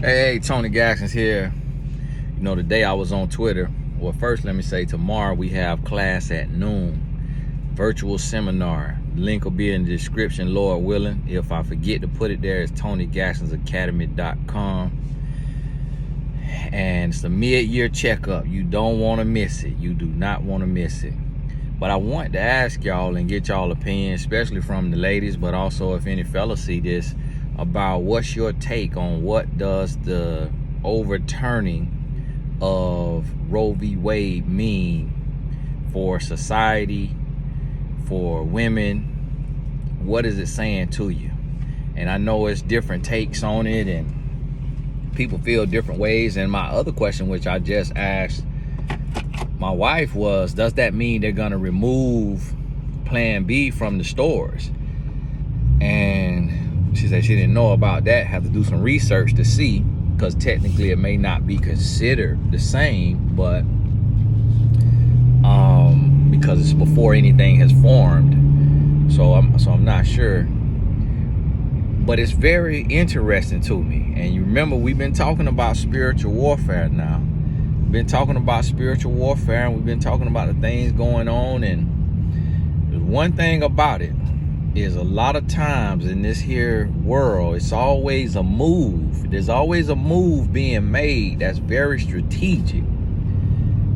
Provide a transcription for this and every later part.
Hey, Tony Gaxon's here. You know, today I was on Twitter. Well, first let me say tomorrow we have class at noon. Virtual seminar. Link will be in the description, Lord willing. If I forget to put it there, it's TonyGaxonsAcademy.com. And it's a mid-year checkup. You don't want to miss it. You do not want to miss it. But I want to ask y'all and get y'all opinion, especially from the ladies, but also if any fellas see this, about what's your take on what does the overturning of Roe v. Wade mean for society, for women? What is it saying to you? And I know it's different takes on it and people feel different ways. And my other question, which I just asked my wife, was, does that mean they're gonna remove Plan B from the stores? And she said she didn't know about that. Have to do some research to see, because technically it may not be considered the same, but because it's before anything has formed. So I'm not sure. But it's very interesting to me. And you remember, we've been talking about spiritual warfare now. We've been talking about spiritual warfare, and we've been talking about the things going on. And there's one thing about it, is a lot of times in this here world, it's always a move. There's always a move being made that's very strategic.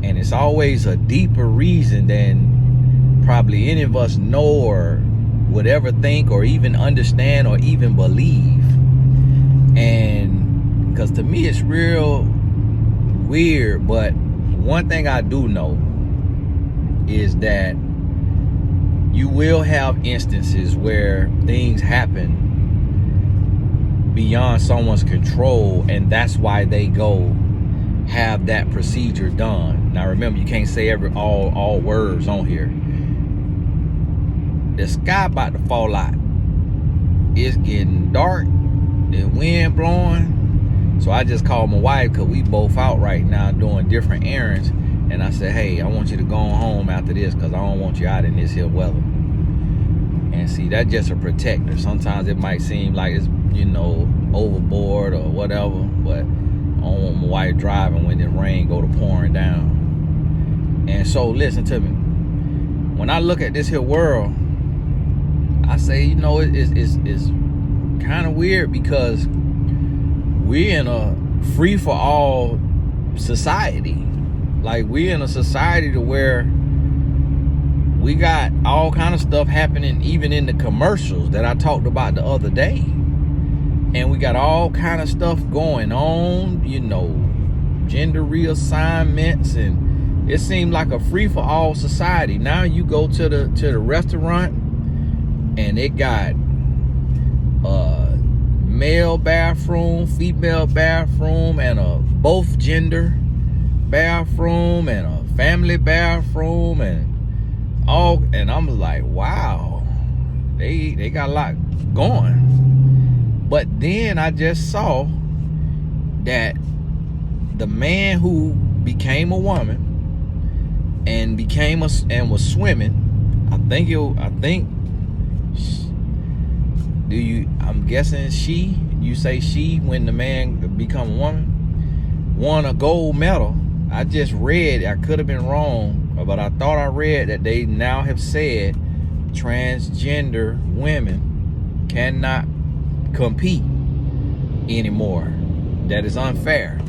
And it's always a deeper reason than probably any of us know or would ever think or even understand or even believe. And because to me it's real weird, but one thing I do know is that you will have instances where things happen beyond someone's control, and that's why they go have that procedure done. Now remember, you can't say all words on here. The sky about to fall out. It's getting dark, the wind blowing. So I just called my wife, because we both out right now doing different errands. And I said, hey, I want you to go home after this, because I don't want you out in this here weather. And see, that's just a protector. Sometimes it might seem like it's, you know, overboard or whatever, but I don't want my wife driving when the rain go to pouring down. And so listen to me. When I look at this here world, I say, you know, it's kind of weird, because we're in a free-for-all society. Like, we're in a society to where we got all kind of stuff happening, even in the commercials that I talked about the other day. And we got all kind of stuff going on, you know, gender reassignments, and it seemed like a free-for-all society. Now you go to the restaurant, and it got male bathroom, female bathroom, and a both gender bathroom, and a family bathroom, and all. And I'm like, wow, they got a lot going. But then I just saw that the man who became a woman and was swimming, I'm guessing you say she when the man become a woman, won a gold medal. I just read, I could have been wrong, but I thought I read that they now have said transgender women cannot compete anymore. That is unfair,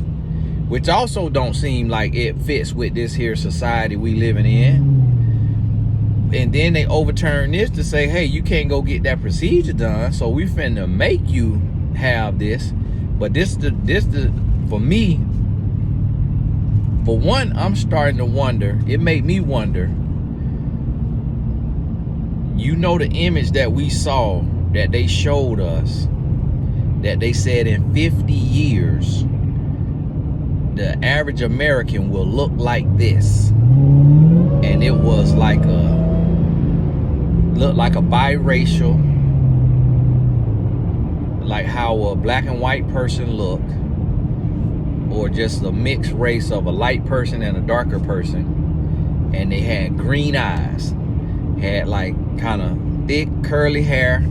which also don't seem like it fits with this here society we living in. And then they overturn this to say, hey, you can't go get that procedure done, so we finna make you have this. But this for me, for one, I'm starting to wonder. It made me wonder. You know, the image that we saw, that they showed us, that they said in 50 years, the average American will look like this. And it was like looked like a biracial, like how a black and white person look, or just a mixed race of a light person and a darker person. And they had green eyes, had like kind of thick curly hair,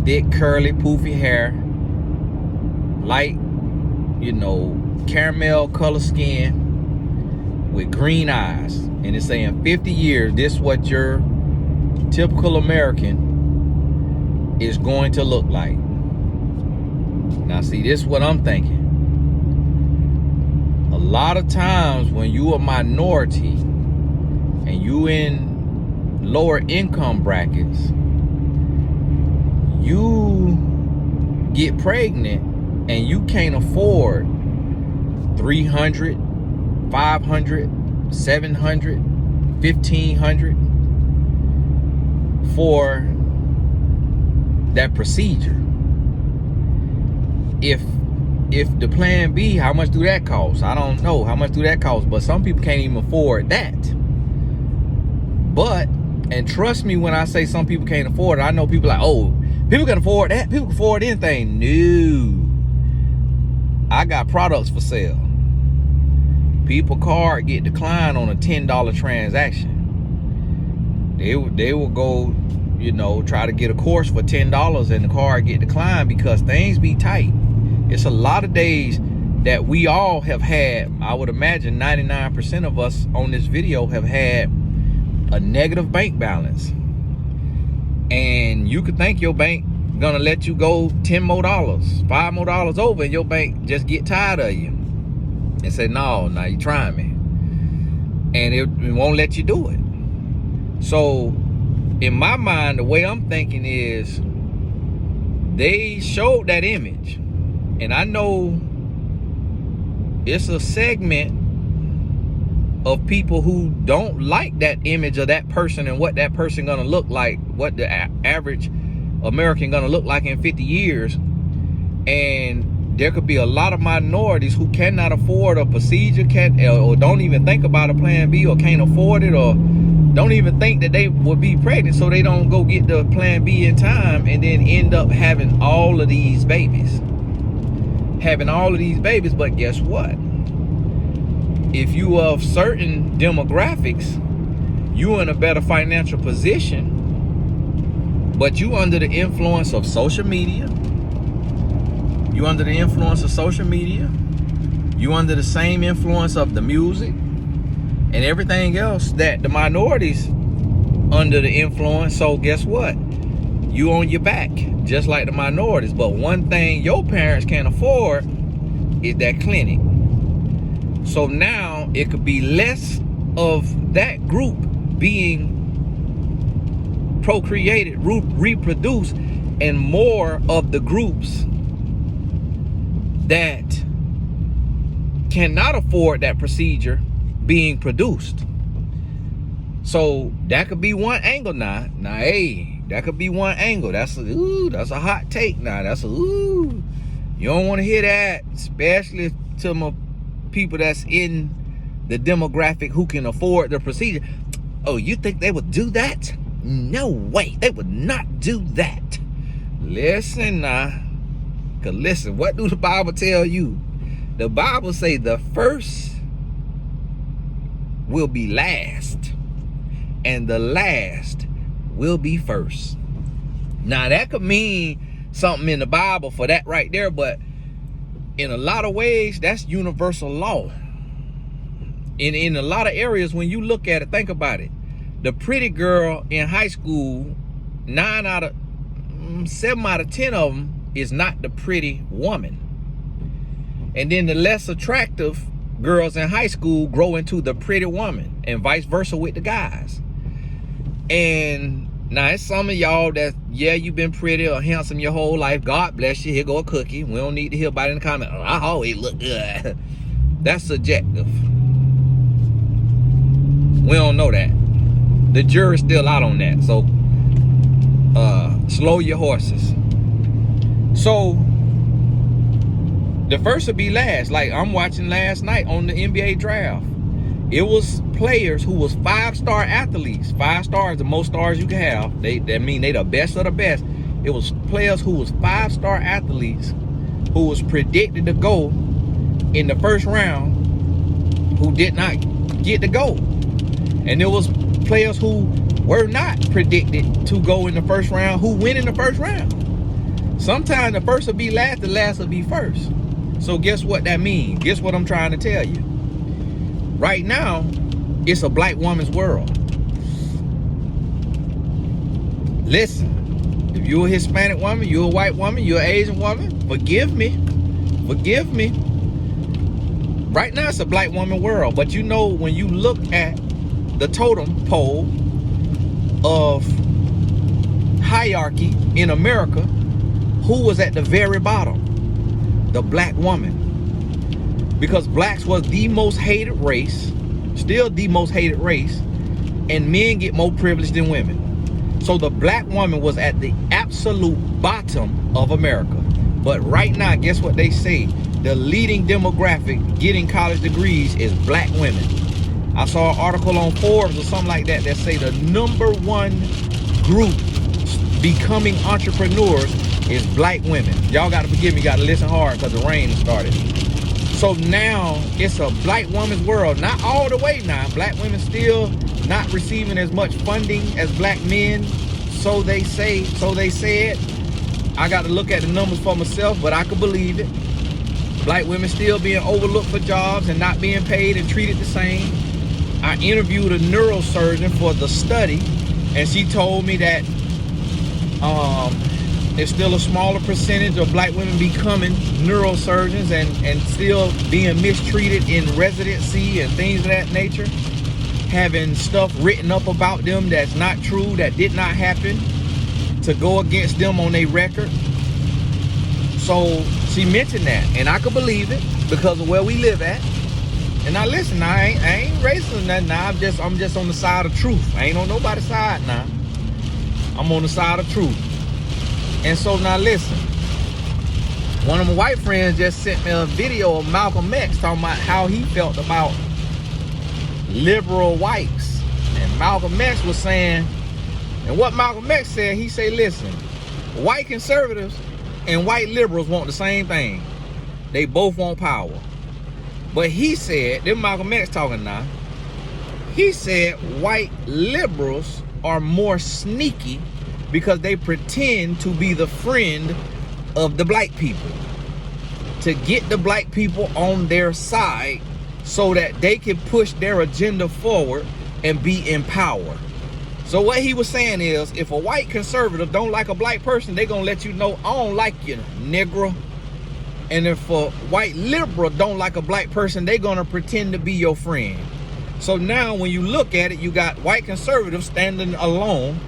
thick curly poofy hair, light you know, caramel color skin with green eyes, and it's saying 50 years, this is what your typical American is going to look like. Now see, this is what I'm thinking. A lot of times when you a minority and you in lower income brackets, you get pregnant and you can't afford 300, 500, 700, 1500 for that procedure. If the plan B, how much do that cost? I don't know how much do that cost, but some people can't even afford that. But, and trust me when I say some people can't afford it, I know people like, oh, people can afford that, people can afford anything. No, I got products for sale. People card get declined on a $10 transaction. They will go, you know, try to get a course for $10 and the card get declined because things be tight. It's a lot of days that we all have had. I would imagine 99% of us on this video have had a negative bank balance. And you could think your bank gonna let you go $10 more, $5 more over, and your bank just get tired of you and say, no, you trying me. And it won't let you do it. So in my mind, the way I'm thinking is they showed that image. And I know it's a segment of people who don't like that image of that person and what that person gonna look like, what the average American gonna look like in 50 years. And there could be a lot of minorities who cannot afford a procedure, or don't even think about a plan B, or can't afford it, or don't even think that they will be pregnant, so they don't go get the plan B in time and then end up having all of these babies. But guess what? If you are of certain demographics, you in a better financial position, but you under the influence of social media. You under the influence of social media. You under the same influence of the music and everything else that the minorities under the influence. So guess what? You on your back, just like the minorities. But one thing your parents can't afford is that clinic. So now it could be less of that group being procreated, reproduced, and more of the groups that cannot afford that procedure being produced. So that could be one angle now. Hey, that could be one angle. That's a hot take now. You don't want to hear that, especially to my people that's in the demographic who can afford the procedure. Oh, you think they would do that? No way, they would not do that. Listen now, because listen, what do the Bible tell you? The Bible say the first will be last, and the last will be first. Now that could mean something in the Bible for that right there, but in a lot of ways, that's universal law. In a lot of areas, when you look at it, think about it. The pretty girl in high school, 7 out of 10 of them is not the pretty woman. And then the less attractive girls in high school grow into the pretty woman, and vice versa with the guys. And now it's some of y'all that, yeah, you've been pretty or handsome your whole life. God bless you. Here go a cookie. We don't need to hear about it in the comment. Oh, I always look good. That's subjective. We don't know that. The jury's still out on that. So slow your horses. So the first will be last. Like I'm watching last night on the NBA draft. It was players who was 5-star athletes. 5 stars, the most stars you can have. That mean they the best of the best. It was players who was 5-star athletes who was predicted to go in the first round who did not get to go. And there was players who were not predicted to go in the first round who went in the first round. Sometimes the first will be last, the last will be first. So guess what that means? Guess what I'm trying to tell you? Right now, it's a black woman's world. Listen, if you're a Hispanic woman, you're a white woman, you're an Asian woman, forgive me. Forgive me. Right now, it's a black woman world. But you know, when you look at the totem pole of hierarchy in America, who was at the very bottom? The black woman. Because blacks was the most hated race, still the most hated race, and men get more privilege than women. So the black woman was at the absolute bottom of America. But right now, guess what they say? The leading demographic getting college degrees is black women. I saw an article on Forbes or something like that that say the #1 group becoming entrepreneurs is black women. Y'all got to forgive me, got to listen hard because the rain started. So now it's a black woman's world. Not all the way now. Black women still not receiving as much funding as black men. So they say, so they said. I got to look at the numbers for myself, but I could believe it. Black women still being overlooked for jobs and not being paid and treated the same. I interviewed a neurosurgeon for the study, and she told me that there's still a smaller percentage of black women becoming neurosurgeons and still being mistreated in residency and things of that nature, having stuff written up about them that's not true, that did not happen, to go against them on their record. So she mentioned that, and I could believe it because of where we live at. And now listen, I ain't racist or nothing. Now I'm just on the side of truth. I ain't on nobody's side now. I'm on the side of truth. And so now listen, one of my white friends just sent me a video of Malcolm X talking about how he felt about liberal whites. And Malcolm X was saying, and what Malcolm X said, he said, listen, white conservatives and white liberals want the same thing. They both want power. But he said, then Malcolm X talking now, he said white liberals are more sneaky because they pretend to be the friend of the black people, to get the black people on their side so that they can push their agenda forward and be in power. So what he was saying is, if a white conservative don't like a black person, they gonna let you know, I don't like you, nigga. And if a white liberal don't like a black person, they gonna pretend to be your friend. So now when you look at it, you got white conservatives standing alone,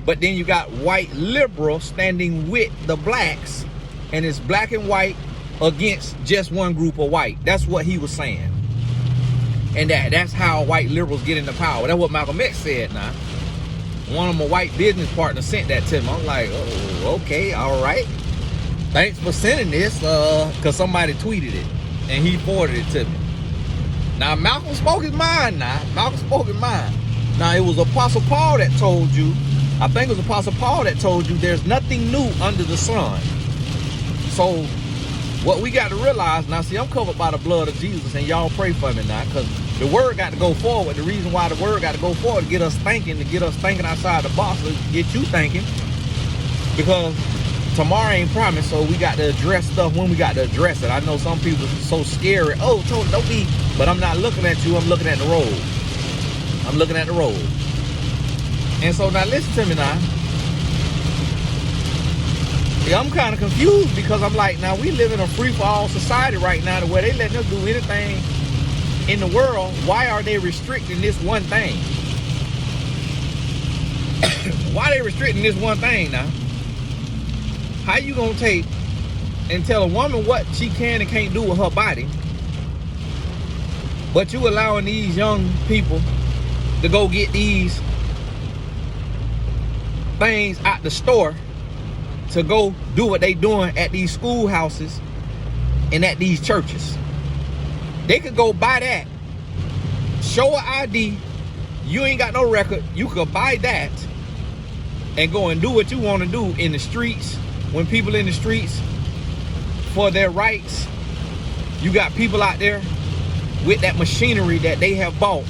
but then you got white liberals standing with the blacks, and it's black and white against just one group of white. That's what he was saying. And that's how white liberals get into power. That's what Malcolm X said now. One of my white business partners sent that to me. I'm like, oh, okay, all right. Thanks for sending this, because somebody tweeted it, and he forwarded it to me. Now, Malcolm spoke his mind now. Malcolm spoke his mind. Now, it was Apostle Paul that told you, I think it was Apostle Paul that told you there's nothing new under the sun. So, what we got to realize, now see, I'm covered by the blood of Jesus, and y'all pray for me now, because the word got to go forward. The reason why the word got to go forward, to get us thinking outside the box, to get you thinking, because tomorrow ain't promised, so we got to address stuff when we got to address it. I know some people are so scary. Oh, Tony, don't be, but I'm not looking at you, I'm looking at the road. I'm looking at the road. And so now listen to me now. Yeah, I'm kind of confused because I'm like, now we live in a free-for-all society right now to where they letting us do anything in the world. Why are they restricting this one thing? Why are they restricting this one thing now? How you gonna take and tell a woman what she can and can't do with her body, but you allowing these young people to go get these things out the store to go do what they doing at these schoolhouses and at these churches? They could go buy that, show an ID, you ain't got no record, you could buy that and go and do what you want to do in the streets. When people in the streets for their rights, you got people out there with that machinery that they have bought.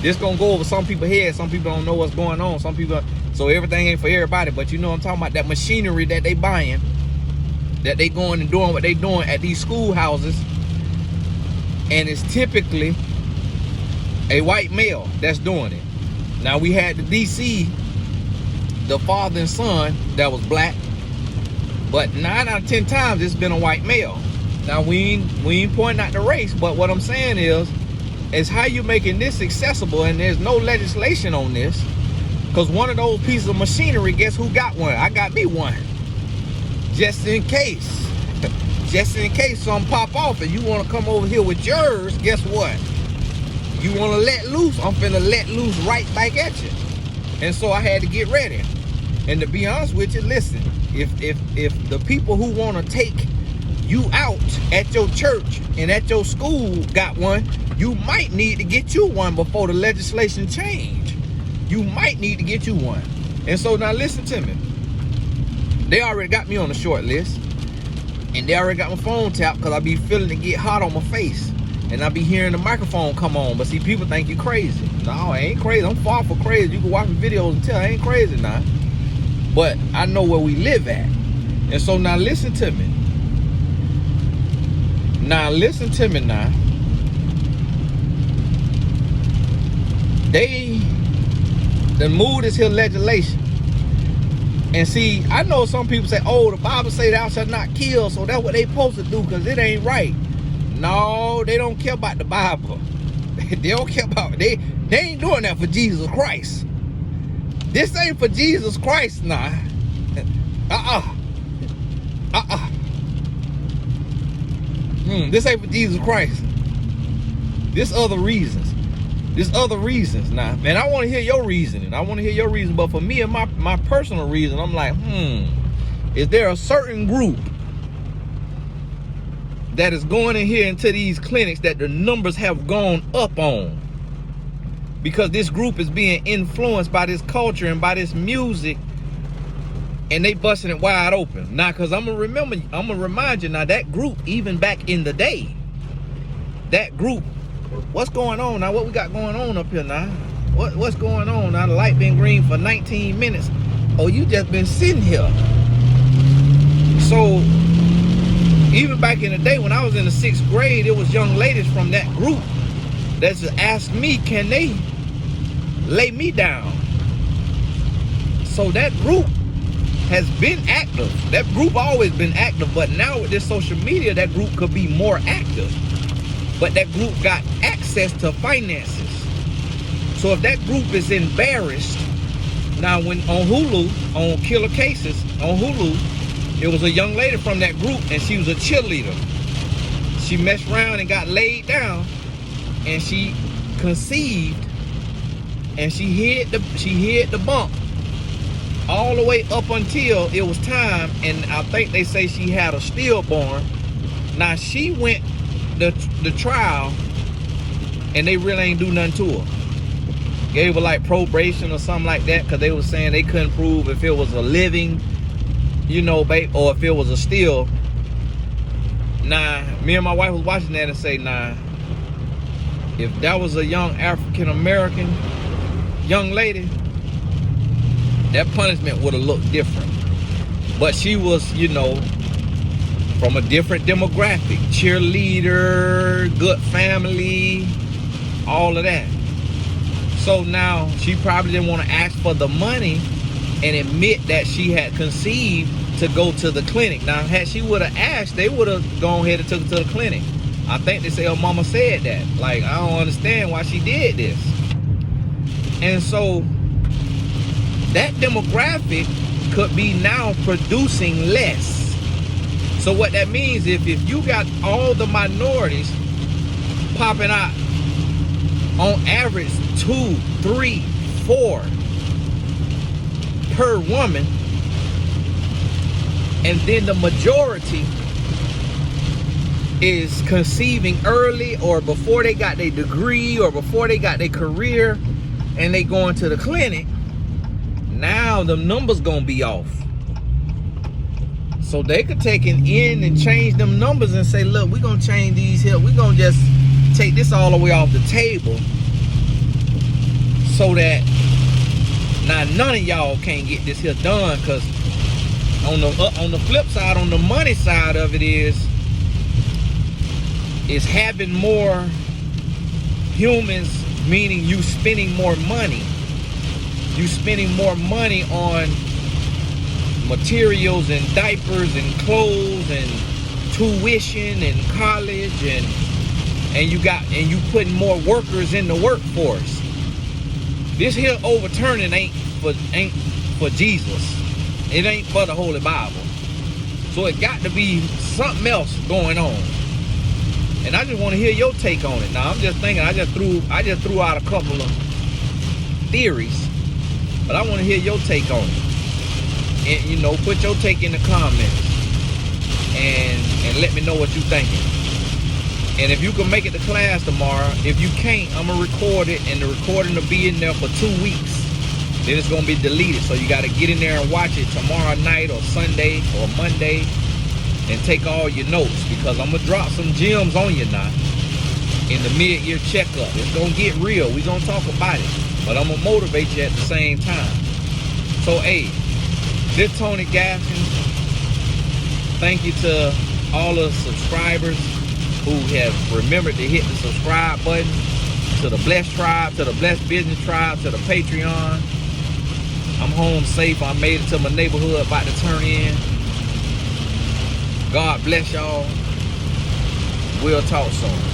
This gonna go over some people's heads. Some people don't know what's going on. Some people, so everything ain't for everybody, but you know what I'm talking about, that machinery that they buying that they going and doing what they doing at these schoolhouses, and it's typically a white male that's doing it. Now we had the DC, the father and son that was black, but 9 out of 10 times it's been a white male. Now we ain't pointing out the race, but what I'm saying is how you making this accessible, and there's no legislation on this, because one of those pieces of machinery, guess who got one? I got me one, just in case. Just in case something pop off and you want to come over here with yours, guess what? You want to let loose, I'm finna let loose right back at you. And so I had to get ready. And to be honest with you, listen, if the people who want to take you out at your church and at your school got one, you might need to get you one before the legislation change. You might need to get you one. And so now listen to me. They already got me on the short list. And they already got my phone tapped because I be feeling it get hot on my face. And I be hearing the microphone come on. But see, people think you crazy. No, I ain't crazy. I'm far from crazy. You can watch my videos and tell I ain't crazy now. But I know where we live at. And so now listen to me. Now listen to me now. They moved this here legislation. And see, I know some people say, oh, the Bible say thou shalt not kill, so that's what they supposed to do because it ain't right. No, they don't care about the Bible. They don't care about, they ain't doing that for Jesus Christ. This ain't for Jesus Christ now. This ain't for Jesus Christ. This other reasons. There's other reasons now. Man, I want to hear your reasoning. I want to hear your reason. But for me and my personal reason, I'm like, is there a certain group that is going in here into these clinics that the numbers have gone up on? Because this group is being influenced by this culture and by this music, and they busting it wide open. Now, because I'm going to remind you now, that group, even back in the day, that group, what's going on now? What we got going on up here now? What's going on now? The light been green for 19 minutes. Oh, you just been sitting here. So, even back in the day when I was in the 6th grade, it was young ladies from that group that just asked me, can they lay me down? So that group has been active. That group always been active, but now with this social media, that group could be more active. But that group got access to finances. So if that group is embarrassed, now when on Hulu, on Killer Cases, on Hulu, it was a young lady from that group and she was a cheerleader. She messed around and got laid down and she conceived and she hid the bump all the way up until it was time, and I think they say she had a stillborn. Now she went the trial and they really ain't do nothing to her. Gave her like probation or something like that, because they were saying they couldn't prove if it was a living, babe, or if it was a still. Nah, me and my wife was watching that and say, nah, if that was a young African American young lady, that punishment would have looked different. But she was, from a different demographic, cheerleader, good family, all of that. So now she probably didn't want to ask for the money and admit that she had conceived to go to the clinic. Now, had she would have asked, they would have gone ahead and took her to the clinic. I think they say her mama said that. Like, I don't understand why she did this. And so that demographic could be now producing less. So what that means, if you got all the minorities popping out on average 2, 3, 4 per woman, and then the majority is conceiving early or before they got their degree or before they got their career and they going to the clinic, now the numbers gonna be off. So they could take it in and change them numbers and say, look, we're gonna change these here. We're gonna just take this all the way off the table so that now none of y'all can't get this here done, because on the flip side, on the money side of it is having more humans, meaning you spending more money. You spending more money on materials and diapers and clothes and tuition and college, and you putting more workers in the workforce. This here overturning ain't for Jesus. It ain't for the Holy Bible. So it got to be something else going on. And I just want to hear your take on it. Now I'm just thinking, I just threw out a couple of theories, but I want to hear your take on it. And you know, put your take in the comments and let me know what you're thinking. And if you can make it to class tomorrow, if you can't, I'm gonna record it, and the recording will be in there for 2 weeks. Then it's gonna be deleted. So you gotta get in there and watch it tomorrow night or Sunday or Monday and take all your notes, because I'm gonna drop some gems on you now in the mid-year checkup. It's gonna get real. We're gonna talk about it, but I'm gonna motivate you at the same time. So hey, this Tony Gaskins. Thank you to all the subscribers who have remembered to hit the subscribe button, to the Blessed Tribe, to the Blessed Business Tribe, to the Patreon. I'm home safe. I made it to my neighborhood, about to turn in. God bless y'all. We'll talk soon.